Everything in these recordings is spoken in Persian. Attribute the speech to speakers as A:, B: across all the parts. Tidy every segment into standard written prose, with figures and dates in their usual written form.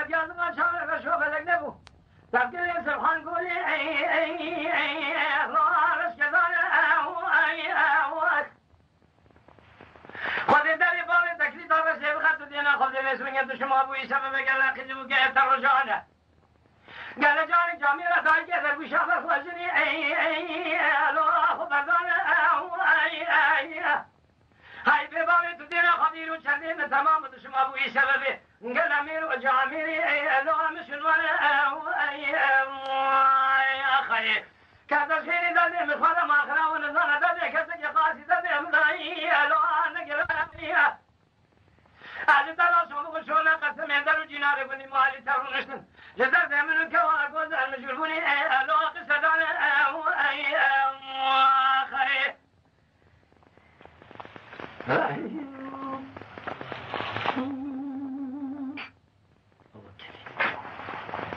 A: که از من شامل به شو بلک نبو تبکر سبحان قولی رارش کدان خود داری باقی تکلیف داره سیب خط دینا خود نسبت شما بوی سبب گله خیلی که ترجانه گله جانی جامی را دای که در گوش آور خوشنی لورا خود بردانه های به باقی تو دینا خدیرو چندین تمام شما بوی سبب گله میرو جامیری لورا مسلمانه آخری كذا شيء ذا مثلا ما خلاص ونزنا ذا كذا قاسي ذا مدعي لو أنا كذا هذا ترى شو شلون قسم يدرو جنار بني مالي ترونشن جذا زمن كوا جوز المجربوني لو قصدنا أي خير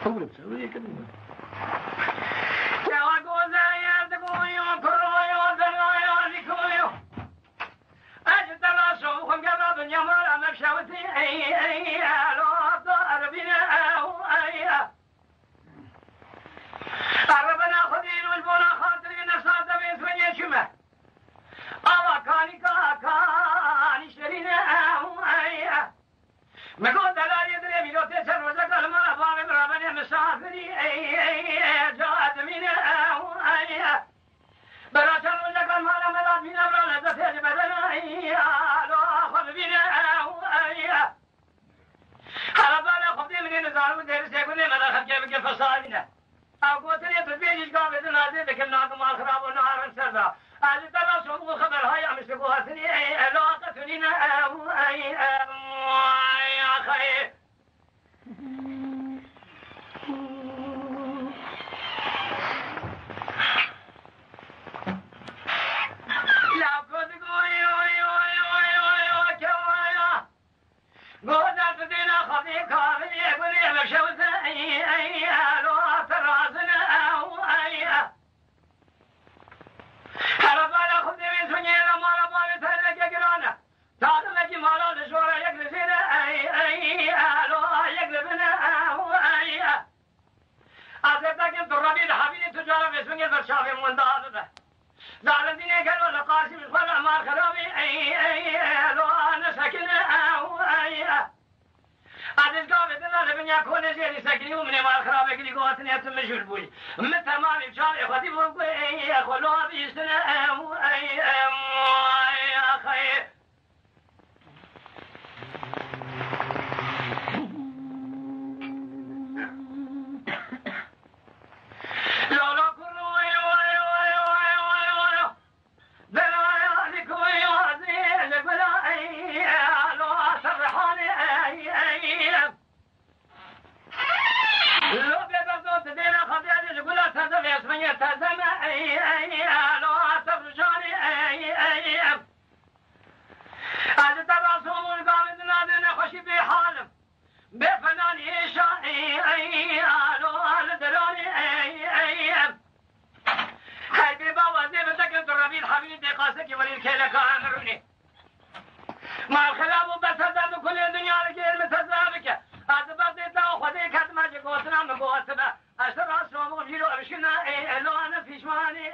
A: هو بسوي كذا مقول دلالي دري ميلو تسر وزق الماء باغي برابني مسافري جاءت من براشر وزق الماء ملاد من أبرا لذته بدنا لو أخذ بنا حربانا خبدي من نزار ودير سيكوني ماذا خد كيف فصالنا أو قوتني تدبيج قام بدنا زي لكن ناقم الخراب ونهار السردا هذه ترى صوب خبر هاي عم يسبوها ثني لو قتلنا يا خير لا كنت قوي كوايا قوة تدينا خذي كافي يقولي مشوت لو ترازنا حربانا خذي من سنينا مالا مالا تهلك قرانا تعلم لك مالا لشورا يقلسنا لو يقلبنا أصبتك انت الربيل حبيني تجارة في سنية برشافي من دادة زعلن ديني قالوا لقاسي من فرع مار خرابي لو أنا ساكنة عزيز قابل دلالة بن يكون زيني ساكني ومني مار خرابي كلي قواتني أتم مجهول بوي متى مالي بشاري خدي بوقي أخوالوها بيستنا أخي أشترى أسرع مغفير وأبشنا لو أنا في شمالي